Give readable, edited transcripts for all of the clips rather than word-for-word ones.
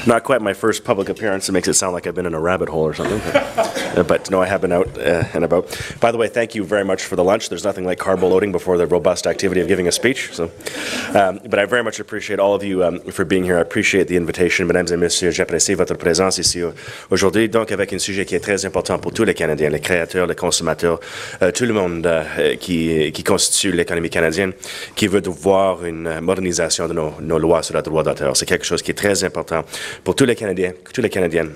Not quite my first public appearance. It makes it sound like I've been in a rabbit hole or something. But no, I have been out and about. By the way, thank you very much for the lunch. There's nothing like carbo loading before the robust activity of giving a speech. So, but I very much appreciate all of you for being here. I appreciate the invitation. Mesdames et messieurs, j'apprécie votre présence ici aujourd'hui. Donc, avec un sujet qui est très important pour tous les Canadiens, les créateurs, les consommateurs, tout le monde qui constitue l'économie canadienne, qui veut voir une modernisation de nos lois sur le droit d'auteur. C'est quelque chose qui est très important pour tous les Canadiens, toutes les Canadiennes,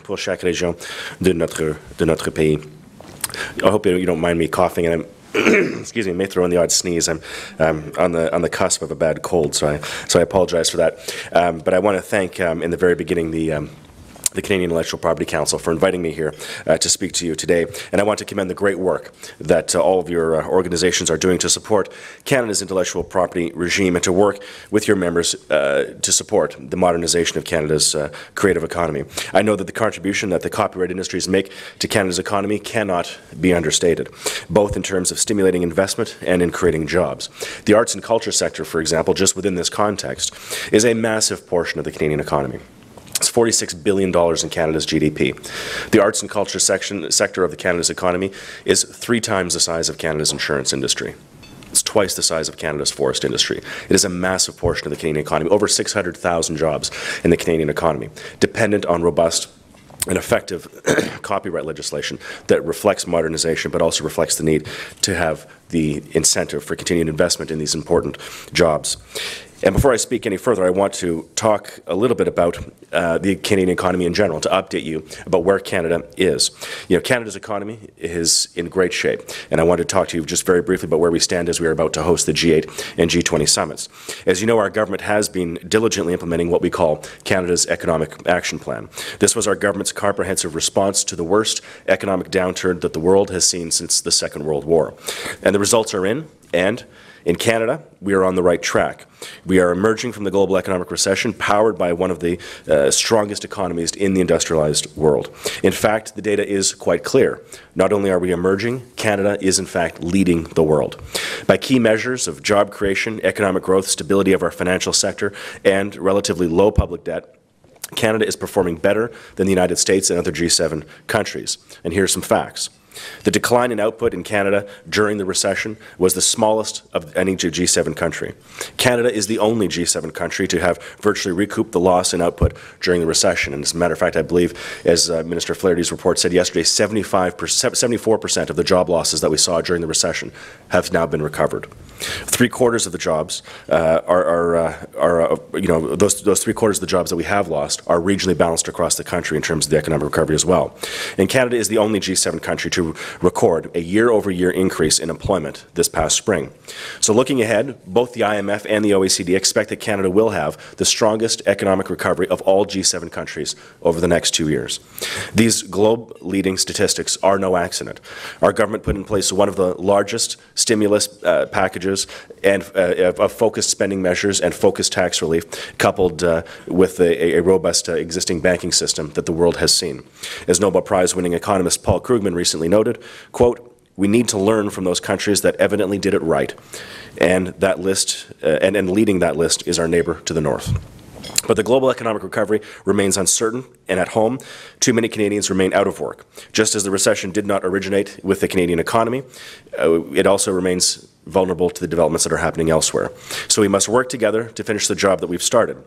pour chaque région de notre pays. I hope you don't mind me coughing, and I'm excuse me, may throw in the odd sneeze. I'm on the cusp of a bad cold, so I apologize for that. But I want to thank in the very beginning the Canadian Intellectual Property Council for inviting me here to speak to you today. And I want to commend the great work that all of your organizations are doing to support Canada's intellectual property regime and to work with your members to support the modernization of Canada's creative economy. I know that the contribution that the copyright industries make to Canada's economy cannot be understated, both in terms of stimulating investment and in creating jobs. The arts and culture sector, for example, just within this context, is a massive portion of the Canadian economy. It's $46 billion in Canada's GDP. The arts and culture sector of Canada's economy is 3 times the size of Canada's insurance industry. It's twice the size of Canada's forest industry. It is a massive portion of the Canadian economy, over 600,000 jobs in the Canadian economy, dependent on robust and effective copyright legislation that reflects modernization but also reflects the need to have the incentive for continued investment in these important jobs. And before I speak any further, I want to talk a little bit about the Canadian economy in general, to update you about where Canada is. You know, Canada's economy is in great shape, and I want to talk to you just very briefly about where we stand as we are about to host the G8 and G20 summits. As you know, our government has been diligently implementing what we call Canada's Economic Action Plan. This was our government's comprehensive response to the worst economic downturn that the world has seen since the Second World War. And the results are in, and in Canada, we are on the right track. We are emerging from the global economic recession powered by one of the strongest economies in the industrialized world. In fact, the data is quite clear. Not only are we emerging, Canada is in fact leading the world. By key measures of job creation, economic growth, stability of our financial sector, and relatively low public debt, Canada is performing better than the United States and other G7 countries. And here are some facts. The decline in output in Canada during the recession was the smallest of any G7 country. Canada is the only G7 country to have virtually recouped the loss in output during the recession. And as a matter of fact, I believe, as Minister Flaherty's report said yesterday, 74% of the job losses that we saw during the recession have now been recovered. 3/4 of the jobs those 3/4 of the jobs that we have lost are regionally balanced across the country in terms of the economic recovery as well. And Canada is the only G7 country to record a year-over-year increase in employment this past spring. So looking ahead, both the IMF and the OECD expect that Canada will have the strongest economic recovery of all G7 countries over the next 2 years. These globe-leading statistics are no accident. Our government put in place one of the largest stimulus packages and of focused spending measures and focused tax relief, coupled with a robust existing banking system that the world has seen. As Nobel Prize-winning economist Paul Krugman recently noted, quote, "We need to learn from those countries that evidently did it right, and that list, and leading that list is our neighbor to the north." But the global economic recovery remains uncertain, and at home, too many Canadians remain out of work. Just as the recession did not originate with the Canadian economy, it also remains vulnerable to the developments that are happening elsewhere. So we must work together to finish the job that we've started.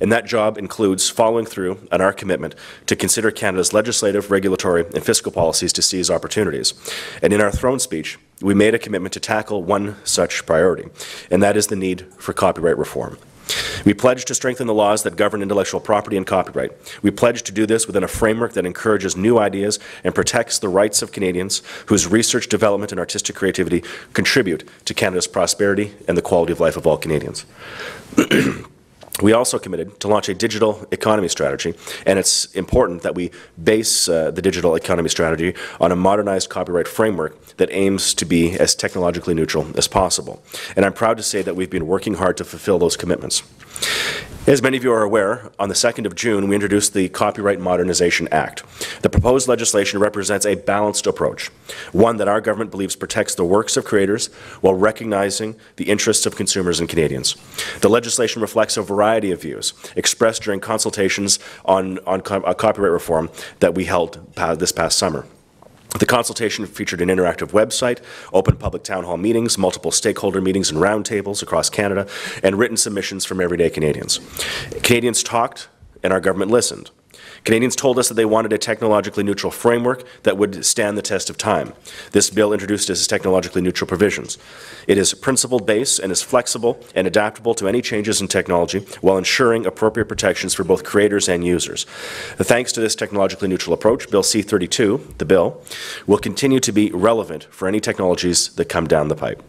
And that job includes following through on our commitment to consider Canada's legislative, regulatory, and fiscal policies to seize opportunities. And in our throne speech, we made a commitment to tackle one such priority, and that is the need for copyright reform. We pledge to strengthen the laws that govern intellectual property and copyright. We pledge to do this within a framework that encourages new ideas and protects the rights of Canadians whose research, development, and artistic creativity contribute to Canada's prosperity and the quality of life of all Canadians. We also committed to launch a digital economy strategy, and it's important that we base the digital economy strategy on a modernized copyright framework that aims to be as technologically neutral as possible. And I'm proud to say that we've been working hard to fulfill those commitments. As many of you are aware, on the 2nd of June, we introduced the Copyright Modernization Act. The proposed legislation represents a balanced approach, one that our government believes protects the works of creators while recognizing the interests of consumers and Canadians. The legislation reflects a variety of views expressed during consultations on copyright reform that we held this past summer. The consultation featured an interactive website, open public town hall meetings, multiple stakeholder meetings and roundtables across Canada, and written submissions from everyday Canadians. Canadians talked, and our government listened. Canadians told us that they wanted a technologically neutral framework that would stand the test of time. This bill introduced its technologically neutral provisions. It is principle-based and is flexible and adaptable to any changes in technology while ensuring appropriate protections for both creators and users. Thanks to this technologically neutral approach, Bill C-32, the bill, will continue to be relevant for any technologies that come down the pipe.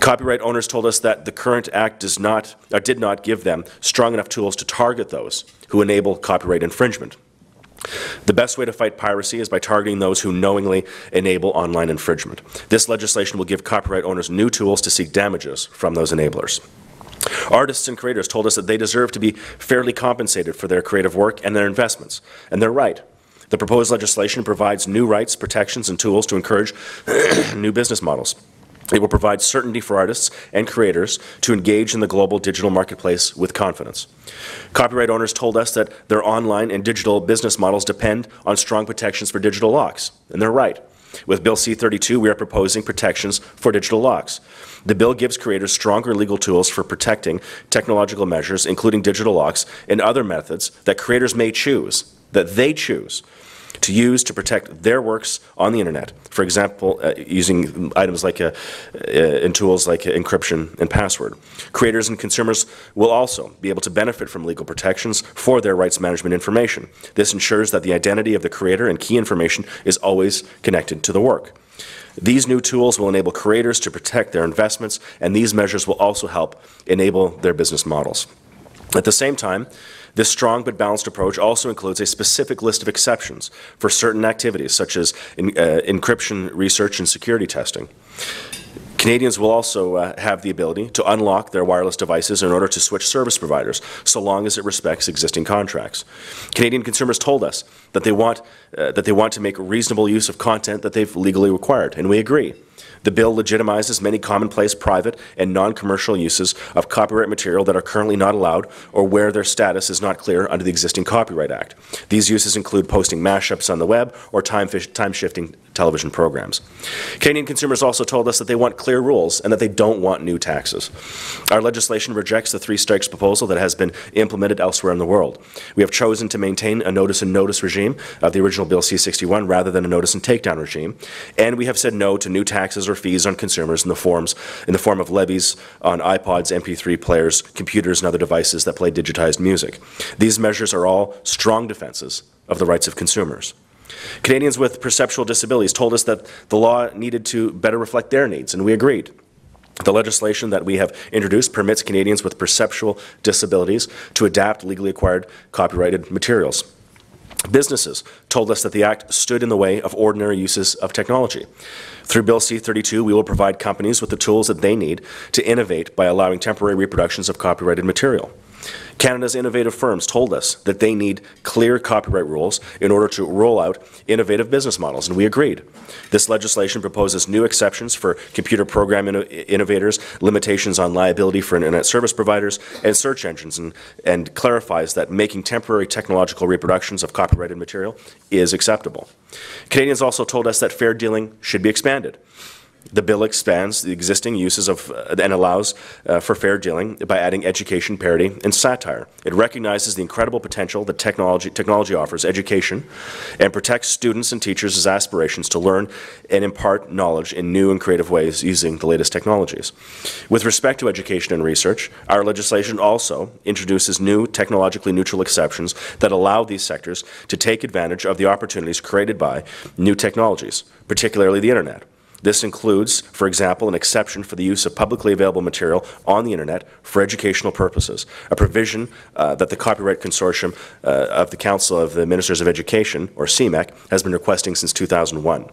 Copyright owners told us that the current Act did not give them strong enough tools to target those who enable copyright infringement. The best way to fight piracy is by targeting those who knowingly enable online infringement. This legislation will give copyright owners new tools to seek damages from those enablers. Artists and creators told us that they deserve to be fairly compensated for their creative work and their investments, and they're right. The proposed legislation provides new rights, protections, and tools to encourage new business models. It will provide certainty for artists and creators to engage in the global digital marketplace with confidence. Copyright owners told us that their online and digital business models depend on strong protections for digital locks, and they're right. With Bill C-32, we are proposing protections for digital locks. The bill gives creators stronger legal tools for protecting technological measures, including digital locks and other methods that creators may choose, that they choose, to use to protect their works on the internet. For example, using items like in tools like encryption and password. Creators and consumers will also be able to benefit from legal protections for their rights management information. This ensures that the identity of the creator and key information is always connected to the work. These new tools will enable creators to protect their investments, and these measures will also help enable their business models. At the same time, this strong but balanced approach also includes a specific list of exceptions for certain activities, such as encryption research and security testing. Canadians will also have the ability to unlock their wireless devices in order to switch service providers, so long as it respects existing contracts. Canadian consumers told us that they want to make reasonable use of content that they've legally required, and we agree. The bill legitimizes many commonplace private and non-commercial uses of copyright material that are currently not allowed or where their status is not clear under the existing Copyright Act. These uses include posting mashups on the web or time-shifting television programs. Canadian consumers also told us that they want clear rules and that they don't want new taxes. Our legislation rejects the three strikes proposal that has been implemented elsewhere in the world. We have chosen to maintain a notice and notice regime of the original Bill C-61 rather than a notice and takedown regime, and we have said no to new taxes or fees on consumers in the form of levies on iPods, MP3 players, computers, and other devices that play digitized music. These measures are all strong defenses of the rights of consumers. Canadians with perceptual disabilities told us that the law needed to better reflect their needs, and we agreed. The legislation that we have introduced permits Canadians with perceptual disabilities to adapt legally acquired copyrighted materials. Businesses told us that the Act stood in the way of ordinary uses of technology. Through Bill C-32, we will provide companies with the tools that they need to innovate by allowing temporary reproductions of copyrighted material. Canada's innovative firms told us that they need clear copyright rules in order to roll out innovative business models, and we agreed. This legislation proposes new exceptions for computer program innovators, limitations on liability for internet service providers, and search engines, and clarifies that making temporary technological reproductions of copyrighted material is acceptable. Canadians also told us that fair dealing should be expanded. The bill expands the existing uses of and allows for fair dealing by adding education, parody, and satire. It recognizes the incredible potential that technology offers education and protects students and teachers' aspirations to learn and impart knowledge in new and creative ways using the latest technologies. With respect to education and research, our legislation also introduces new technologically neutral exceptions that allow these sectors to take advantage of the opportunities created by new technologies, particularly the internet. This includes, for example, an exception for the use of publicly available material on the internet for educational purposes, a provision that the Copyright Consortium of the Council of the Ministers of Education, or CMEC, has been requesting since 2001.